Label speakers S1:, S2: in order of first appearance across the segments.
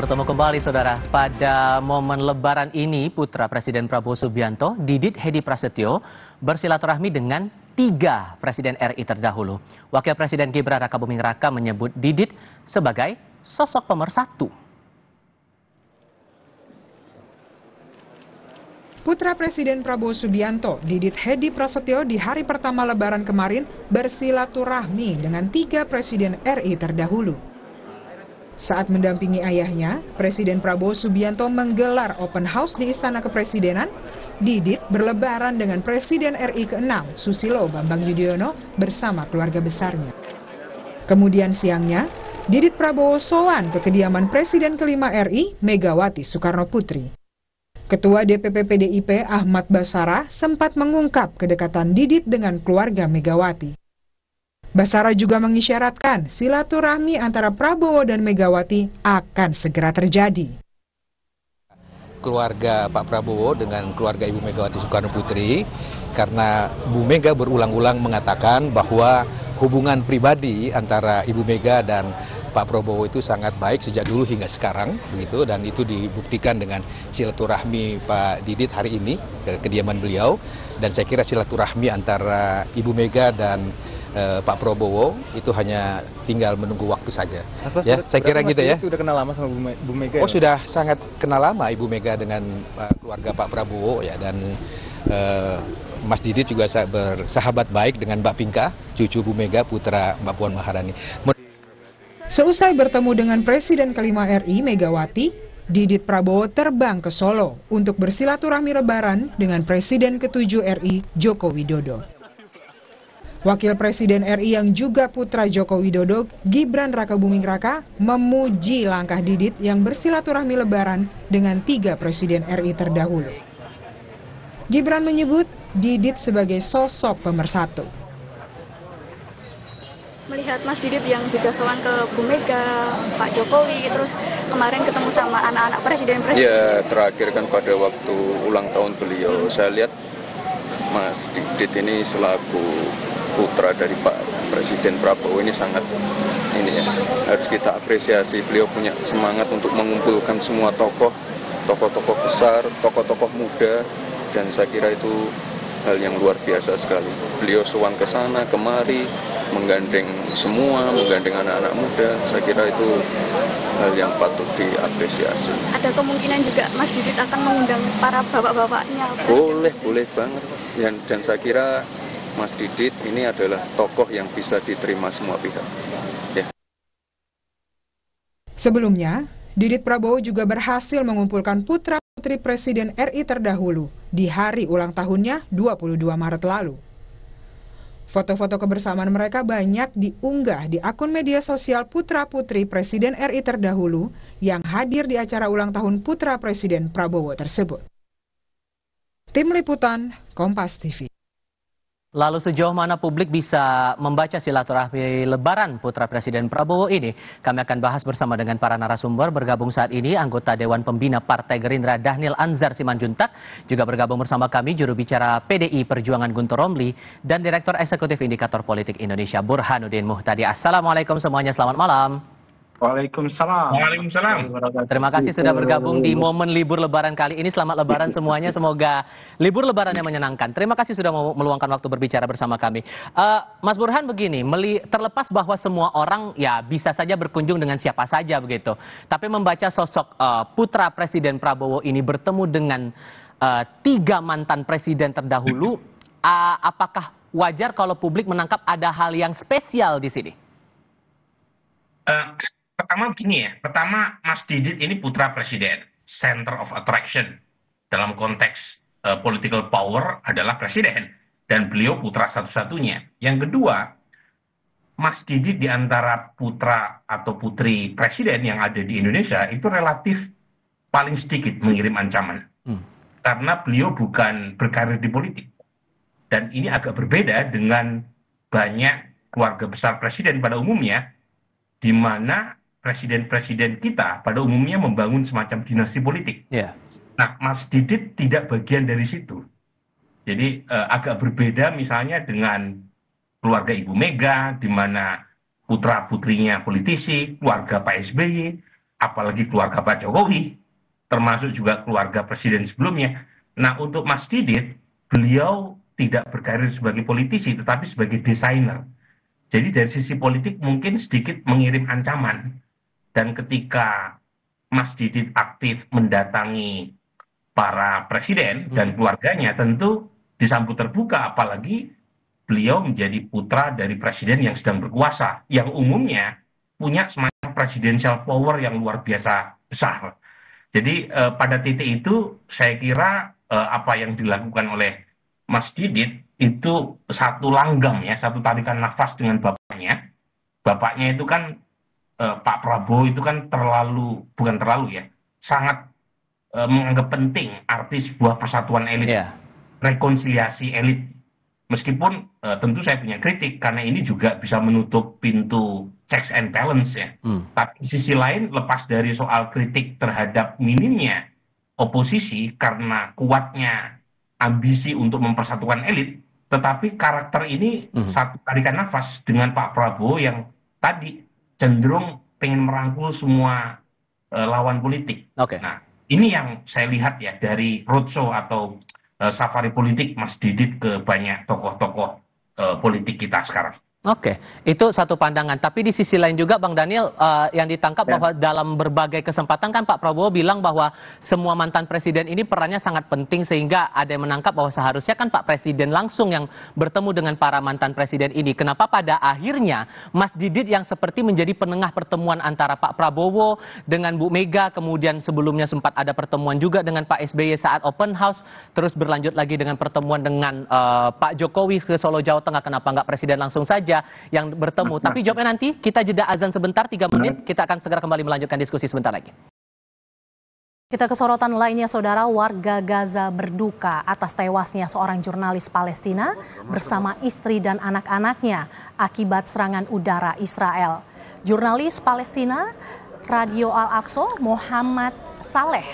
S1: Bertemu kembali saudara, pada momen lebaran ini putra Presiden Prabowo Subianto, Didit Hedi Prasetyo, bersilaturahmi dengan 3 Presiden RI terdahulu. Wakil Presiden Gibran Rakabuming Raka menyebut Didit sebagai sosok pemersatu.
S2: Putra Presiden Prabowo Subianto, Didit Hedi Prasetyo di hari pertama lebaran kemarin bersilaturahmi dengan 3 Presiden RI terdahulu. Saat mendampingi ayahnya, Presiden Prabowo Subianto menggelar open house di Istana Kepresidenan. Didit berlebaran dengan Presiden RI ke-6, Susilo Bambang Yudhoyono bersama keluarga besarnya. Kemudian siangnya, Didit Prabowo sowan ke kediaman Presiden ke-5 RI, Megawati Soekarno Putri. Ketua DPP PDIP Ahmad Basara sempat mengungkap kedekatan Didit dengan keluarga Megawati. Basara juga mengisyaratkan silaturahmi antara Prabowo dan Megawati akan segera terjadi.
S3: Keluarga Pak Prabowo dengan keluarga Ibu Megawati Soekarno Putri, karena Bu Mega berulang-ulang mengatakan bahwa hubungan pribadi antara Ibu Mega dan Pak Prabowo itu sangat baik sejak dulu hingga sekarang, begitu, dan itu dibuktikan dengan silaturahmi Pak Didit hari ini ke kediaman beliau. Dan saya kira silaturahmi antara Ibu Mega dan Pak Prabowo itu hanya tinggal menunggu waktu saja. Ya, saya kira gitu ya.
S4: Sudah kenal lama sama Bu Mega?
S3: Oh, sudah sangat kenal lama Ibu Mega dengan keluarga Pak Prabowo ya, dan Mas Didit juga bersahabat baik dengan Mbak Pinka, cucu Bu Mega, putra Mbak Puan Maharani.
S2: Seusai bertemu dengan Presiden ke-5 RI Megawati, Didit Prabowo terbang ke Solo untuk bersilaturahmi lebaran dengan Presiden ke-7 RI Joko Widodo. Wakil Presiden RI yang juga putra Joko Widodo, Gibran Rakabuming Raka, memuji langkah Didit yang bersilaturahmi lebaran dengan 3 Presiden RI terdahulu. Gibran menyebut Didit sebagai sosok pemersatu.
S5: Melihat Mas Didit yang juga sowan ke Bu Mega, Pak Jokowi, terus kemarin ketemu sama anak-anak presiden-presiden.
S6: Ya, terakhir kan pada waktu ulang tahun beliau, saya lihat Mas Didit ini selaku putra dari Pak Presiden Prabowo ini sangat harus kita apresiasi. Beliau punya semangat untuk mengumpulkan semua tokoh-tokoh besar, tokoh-tokoh muda, dan saya kira itu hal yang luar biasa sekali. Beliau sowan ke sana kemari, menggandeng anak-anak muda. Saya kira itu hal yang patut diapresiasi.
S5: Ada kemungkinan juga Mas Didit akan mengundang para bapak-bapaknya?
S6: Boleh banget. Dan saya kira Mas Didit ini adalah tokoh yang bisa diterima semua pihak. Ya.
S2: Sebelumnya, Didit Prabowo juga berhasil mengumpulkan putra-putri Presiden RI terdahulu di hari ulang tahunnya 22 Maret lalu. Foto-foto kebersamaan mereka banyak diunggah di akun media sosial putra-putri Presiden RI terdahulu yang hadir di acara ulang tahun putra Presiden Prabowo tersebut. Tim Liputan, Kompas TV.
S1: Lalu sejauh mana publik bisa membaca silaturahmi lebaran putra Presiden Prabowo ini? Kami akan bahas bersama dengan para narasumber. Bergabung saat ini anggota Dewan Pembina Partai Gerindra Dhanil Anzar Simanjuntak. Juga bergabung bersama kami juru bicara PDI Perjuangan Guntur Romli dan Direktur Eksekutif Indikator Politik Indonesia Burhanuddin Muhtadi. Assalamualaikum semuanya, selamat malam.
S4: Waalaikumsalam.
S1: Terima kasih sudah bergabung di momen libur lebaran kali ini. Selamat lebaran semuanya, semoga libur lebaran yang menyenangkan. Terima kasih sudah mau meluangkan waktu berbicara bersama kami. Mas Burhan, begini, terlepas bahwa semua orang ya bisa saja berkunjung dengan siapa saja begitu. Tapi membaca sosok putra Presiden Prabowo ini bertemu dengan 3 mantan presiden terdahulu, apakah wajar kalau publik menangkap ada hal yang spesial di sini?
S7: Pertama begini ya, Mas Didit ini putra presiden, center of attraction dalam konteks political power adalah presiden, dan beliau putra satu-satunya. Yang kedua, Mas Didit di antara putra atau putri presiden yang ada di Indonesia itu relatif paling sedikit mengirim ancaman, karena beliau bukan berkarir di politik, dan ini agak berbeda dengan banyak keluarga besar presiden pada umumnya, di mana presiden-presiden kita pada umumnya membangun semacam dinasti politik.
S1: Yeah.
S7: Nah, Mas Didit tidak bagian dari situ. Jadi agak berbeda misalnya dengan keluarga Ibu Mega, di mana putra-putrinya politisi, keluarga Pak SBY, apalagi keluarga Pak Jokowi, termasuk juga keluarga presiden sebelumnya. Nah, untuk Mas Didit, beliau tidak berkarir sebagai politisi, tetapi sebagai desainer. Jadi dari sisi politik mungkin sedikit mengirim ancaman. Dan ketika Mas Didit aktif mendatangi para presiden dan keluarganya, tentu disambut terbuka, apalagi beliau menjadi putra dari presiden yang sedang berkuasa, yang umumnya punya semacam presidential power yang luar biasa besar. Jadi pada titik itu saya kira apa yang dilakukan oleh Mas Didit itu satu langgam ya, satu tarikan nafas dengan bapaknya. Bapaknya itu kan Pak Prabowo itu kan bukan terlalu ya, sangat menganggap penting arti sebuah persatuan elit, rekonsiliasi elit. Meskipun tentu saya punya kritik karena ini juga bisa menutup pintu checks and balance ya. Tapi di sisi lain, lepas dari soal kritik terhadap minimnya oposisi karena kuatnya ambisi untuk mempersatukan elit, tetapi karakter ini satu tarikan nafas dengan Pak Prabowo yang tadi cenderung pengen merangkul semua lawan politik. Nah, ini yang saya lihat ya dari roadshow atau safari politik Mas Didit ke banyak tokoh-tokoh politik kita sekarang.
S1: Oke, itu satu pandangan. Tapi di sisi lain juga Bang Daniel, yang ditangkap bahwa dalam berbagai kesempatan kan Pak Prabowo bilang bahwa semua mantan presiden ini perannya sangat penting, sehingga ada yang menangkap bahwa seharusnya kan Pak Presiden langsung yang bertemu dengan para mantan presiden ini. Kenapa pada akhirnya Mas Didit yang seperti menjadi penengah pertemuan antara Pak Prabowo dengan Bu Mega, kemudian sebelumnya sempat ada pertemuan juga dengan Pak SBY saat open house, terus berlanjut lagi dengan pertemuan dengan Pak Jokowi ke Solo, Jawa Tengah. Kenapa nggak presiden langsung saja yang bertemu? Tapi jawabnya nanti, kita jeda azan sebentar 3 menit, kita akan segera kembali melanjutkan diskusi sebentar lagi.
S8: Kita ke sorotan lainnya, saudara. Warga Gaza berduka atas tewasnya seorang jurnalis Palestina bersama istri dan anak-anaknya akibat serangan udara Israel. Jurnalis Palestina Radio Al-Aqsa Muhammad Saleh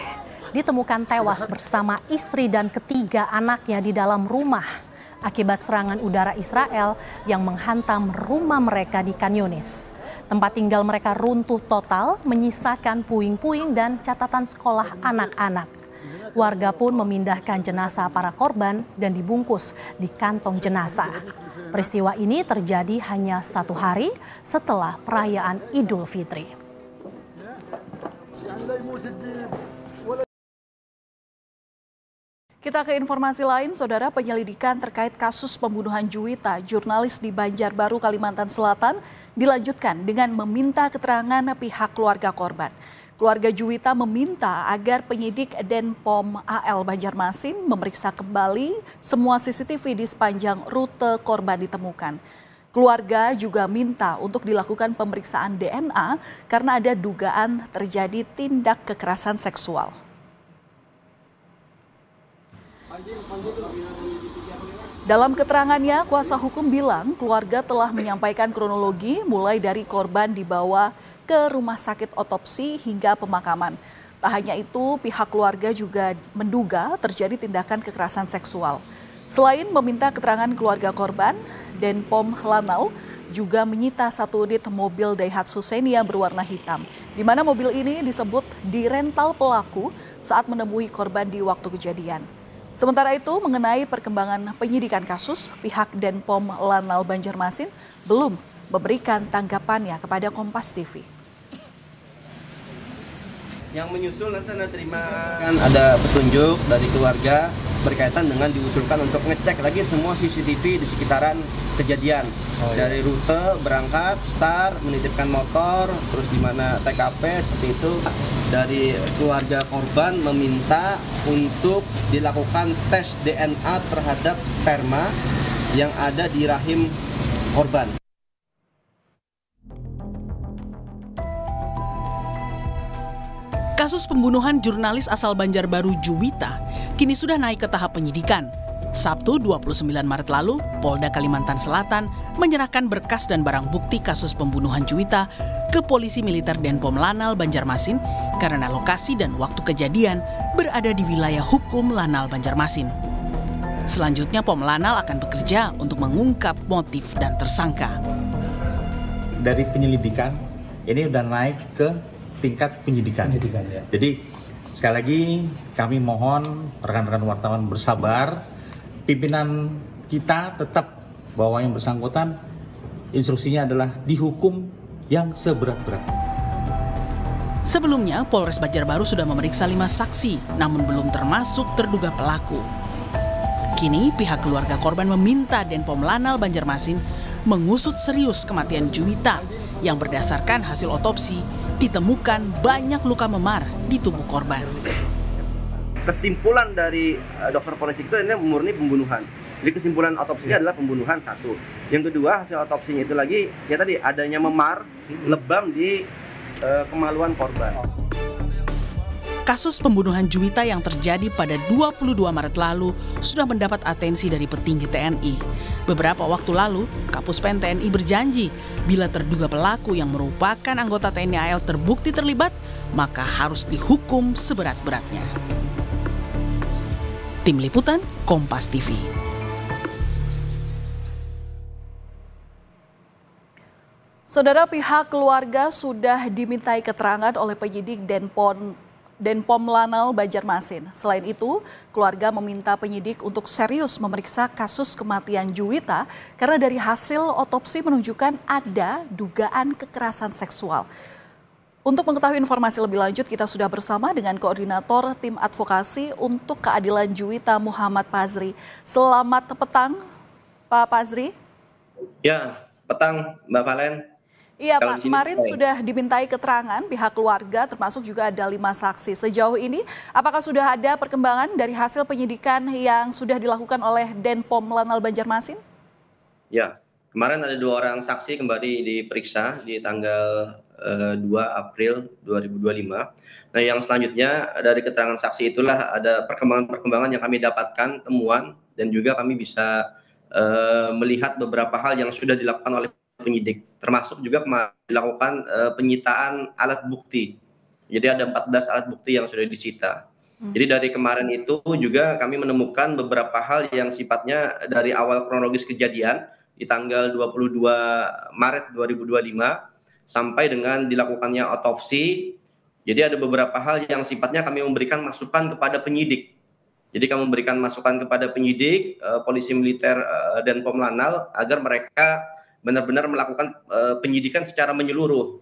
S8: ditemukan tewas bersama istri dan ketiga anaknya di dalam rumah akibat serangan udara Israel yang menghantam rumah mereka di Khan Yunis. Tempat tinggal mereka runtuh total, menyisakan puing-puing dan catatan sekolah anak-anak. Warga pun memindahkan jenazah para korban dan dibungkus di kantong jenazah. Peristiwa ini terjadi hanya 1 hari setelah perayaan Idul Fitri. Kita ke informasi lain, saudara. Penyelidikan terkait kasus pembunuhan Juwita, jurnalis di Banjarbaru, Kalimantan Selatan, dilanjutkan dengan meminta keterangan pihak keluarga korban. Keluarga Juwita meminta agar penyidik Denpom AL Banjarmasin memeriksa kembali semua CCTV di sepanjang rute korban ditemukan. Keluarga juga minta untuk dilakukan pemeriksaan DNA karena ada dugaan terjadi tindak kekerasan seksual. Dalam keterangannya, kuasa hukum bilang keluarga telah menyampaikan kronologi mulai dari korban dibawa ke rumah sakit otopsi hingga pemakaman. Tak hanya itu, pihak keluarga juga menduga terjadi tindakan kekerasan seksual. Selain meminta keterangan keluarga korban, Denpom Lanau juga menyita 1 unit mobil Daihatsu Xenia berwarna hitam, di mana mobil ini disebut dirental pelaku saat menemui korban di waktu kejadian. Sementara itu, mengenai perkembangan penyidikan kasus, pihak Denpom Lanal Banjarmasin belum memberikan tanggapannya kepada Kompas TV.
S9: Yang menyusul nanti Anda terima kan ada petunjuk dari keluarga berkaitan dengan diusulkan untuk ngecek lagi semua CCTV di sekitaran kejadian. Dari rute berangkat, start, menitipkan motor, terus di mana TKP seperti itu. Dari keluarga korban meminta untuk dilakukan tes DNA terhadap sperma yang ada di rahim korban.
S10: Kasus pembunuhan jurnalis asal Banjarbaru Juwita kini sudah naik ke tahap penyidikan. Sabtu 29 Maret lalu, Polda Kalimantan Selatan menyerahkan berkas dan barang bukti kasus pembunuhan Juwita ke Polisi Militer Denpom Lanal Banjarmasin karena lokasi dan waktu kejadian berada di wilayah hukum Lanal Banjarmasin. Selanjutnya Pom Lanal akan bekerja untuk mengungkap motif dan tersangka.
S11: Dari penyelidikan ini sudah naik ke tingkat penyidikan. Ya. Jadi sekali lagi kami mohon rekan-rekan wartawan bersabar, pimpinan kita tetap bahwa yang bersangkutan instruksinya adalah dihukum yang seberat-beratnya.
S10: Sebelumnya, Polres Banjarbaru sudah memeriksa 5 saksi, namun belum termasuk terduga pelaku. Kini, pihak keluarga korban meminta Denpom Lanal Banjarmasin mengusut serius kematian Juwita yang berdasarkan hasil otopsi ditemukan banyak luka memar di tubuh korban.
S9: Kesimpulan dari dokter forensik itu ini murni pembunuhan. Jadi kesimpulan otopsinya adalah pembunuhan satu. Yang kedua, hasil otopsinya itu lagi ya tadi adanya memar lebam di kemaluan korban.
S10: Kasus pembunuhan Juwita yang terjadi pada 22 Maret lalu sudah mendapat atensi dari petinggi TNI. Beberapa waktu lalu, Kapuspen TNI berjanji bila terduga pelaku yang merupakan anggota TNI AL terbukti terlibat, maka harus dihukum seberat-beratnya. Tim Liputan, Kompas TV.
S12: Saudara, pihak keluarga sudah dimintai keterangan oleh penyidik Denpom Lanal Banjarmasin. Selain itu, keluarga meminta penyidik untuk serius memeriksa kasus kematian Juwita karena dari hasil otopsi menunjukkan ada dugaan kekerasan seksual. Untuk mengetahui informasi lebih lanjut, kita sudah bersama dengan Koordinator Tim Advokasi untuk Keadilan Juwita, Muhammad Pazri. Selamat petang, Pak Pazri.
S9: Ya, petang Mbak Valen.
S12: Iya Pak, kemarin sudah dimintai keterangan pihak keluarga termasuk juga ada 5 saksi. Sejauh ini apakah sudah ada perkembangan dari hasil penyidikan yang sudah dilakukan oleh Denpom Lanal Banjarmasin?
S9: Ya, kemarin ada 2 orang saksi kembali diperiksa di tanggal 2 April 2025. Nah yang selanjutnya dari keterangan saksi itulah ada perkembangan-perkembangan yang kami dapatkan, temuan, dan juga kami bisa melihat beberapa hal yang sudah dilakukan oleh penyidik, termasuk juga dilakukan penyitaan alat bukti. Jadi ada 14 alat bukti yang sudah disita. Jadi dari kemarin itu juga kami menemukan beberapa hal yang sifatnya dari awal kronologis kejadian di tanggal 22 Maret 2025 sampai dengan dilakukannya otopsi. Jadi ada beberapa hal yang sifatnya kami memberikan masukan kepada penyidik. Jadi kami memberikan masukan kepada penyidik, polisi militer Denpom Lanal agar mereka benar-benar melakukan penyidikan secara menyeluruh,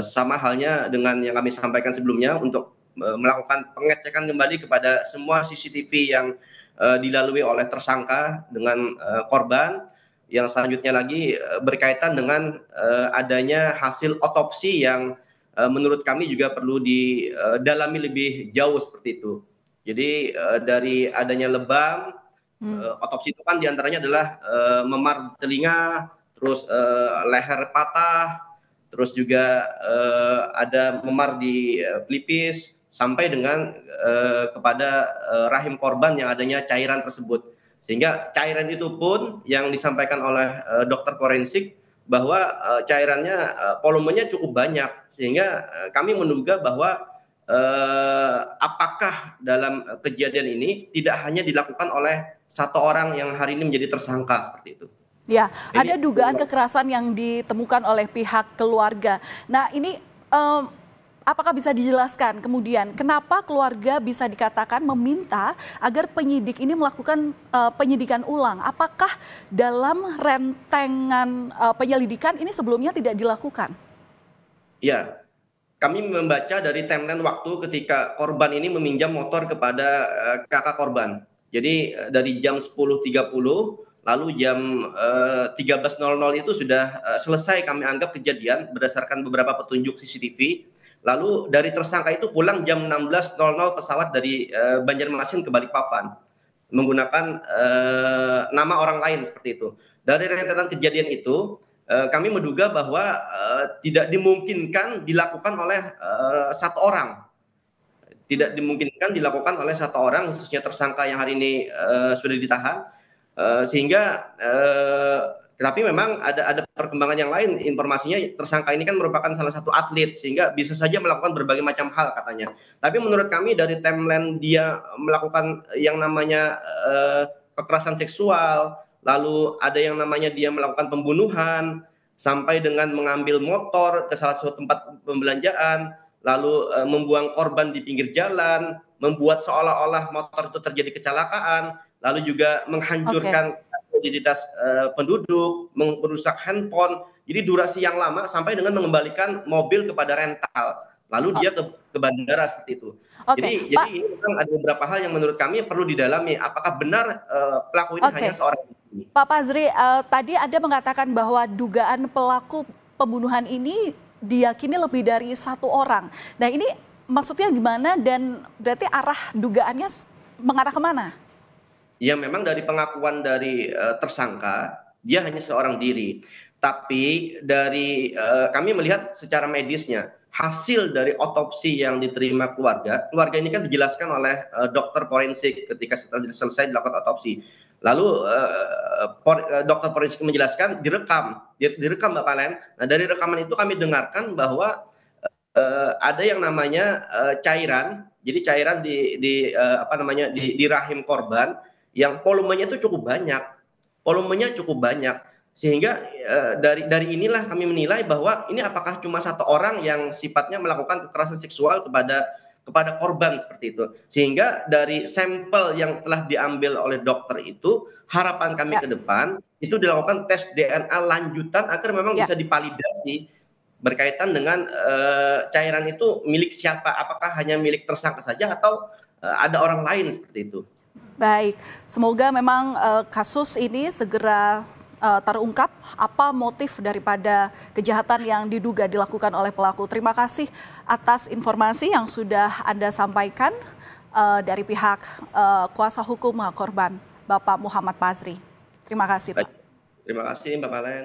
S9: sama halnya dengan yang kami sampaikan sebelumnya untuk melakukan pengecekan kembali kepada semua CCTV yang dilalui oleh tersangka dengan korban. Yang selanjutnya lagi berkaitan dengan adanya hasil otopsi yang menurut kami juga perlu didalami lebih jauh seperti itu. Jadi dari adanya lebam, otopsi itu kan diantaranya adalah memar telinga, terus leher patah, terus juga ada memar di pelipis, sampai dengan kepada rahim korban yang adanya cairan tersebut. Sehingga cairan itu pun yang disampaikan oleh dokter forensik bahwa cairannya volumenya cukup banyak, sehingga kami menduga bahwa apakah dalam kejadian ini tidak hanya dilakukan oleh satu orang yang hari ini menjadi tersangka seperti itu.
S12: Ya, ada dugaan kekerasan yang ditemukan oleh pihak keluarga. Nah, ini apakah bisa dijelaskan kemudian kenapa keluarga bisa dikatakan meminta agar penyidik ini melakukan penyidikan ulang? Apakah dalam rentengan penyelidikan ini sebelumnya tidak dilakukan?
S9: Ya, kami membaca dari timeline waktu ketika korban ini meminjam motor kepada kakak korban. Jadi dari jam 10.30 lalu jam 13.00 itu sudah selesai kami anggap kejadian berdasarkan beberapa petunjuk CCTV. Lalu dari tersangka itu pulang jam 16.00 pesawat dari Banjarmasin ke Balikpapan menggunakan nama orang lain seperti itu. Dari rentetan kejadian itu kami menduga bahwa tidak dimungkinkan dilakukan oleh satu orang. Tidak dimungkinkan dilakukan oleh satu orang, khususnya tersangka yang hari ini sudah ditahan. Sehingga tapi memang ada perkembangan yang lain, informasinya tersangka ini kan merupakan salah satu atlet sehingga bisa saja melakukan berbagai macam hal katanya. Tapi menurut kami dari timeline dia melakukan yang namanya kekerasan seksual, lalu ada yang namanya dia melakukan pembunuhan, sampai dengan mengambil motor ke salah satu tempat pembelanjaan, lalu membuang korban di pinggir jalan, membuat seolah-olah motor itu terjadi kecelakaan, lalu juga menghancurkan identitas penduduk, merusak handphone. Jadi durasi yang lama sampai dengan mengembalikan mobil kepada rental. Lalu dia ke bandara seperti itu. Jadi ini memang ada beberapa hal yang menurut kami perlu didalami. Apakah benar pelaku ini hanya seorang diri?
S12: Pak Pazri, tadi Anda mengatakan bahwa dugaan pelaku pembunuhan ini diyakini lebih dari satu orang. Nah ini maksudnya gimana dan berarti arah dugaannya mengarah kemana?
S9: Ya memang dari pengakuan dari tersangka, dia hanya seorang diri. Tapi dari kami melihat secara medisnya, hasil dari otopsi yang diterima keluarga ini kan dijelaskan oleh dokter forensik ketika setelah selesai dilakukan otopsi. Lalu dokter forensik menjelaskan direkam Bapak Len. Nah dari rekaman itu kami dengarkan bahwa ada yang namanya cairan, jadi cairan di rahim korban yang volumenya itu cukup banyak, sehingga dari inilah kami menilai bahwa ini apakah cuma satu orang yang sifatnya melakukan kekerasan seksual kepada korban seperti itu, sehingga dari sampel yang telah diambil oleh dokter itu harapan kami ke depan itu dilakukan tes DNA lanjutan agar memang bisa divalidasi berkaitan dengan cairan itu milik siapa, apakah hanya milik tersangka saja atau ada orang lain seperti itu.
S12: Baik, semoga memang kasus ini segera terungkap apa motif daripada kejahatan yang diduga dilakukan oleh pelaku. Terima kasih atas informasi yang sudah Anda sampaikan dari pihak kuasa hukum korban, Bapak Muhammad Pazri. Terima kasih, Pak.
S9: Terima kasih, Bapak Len.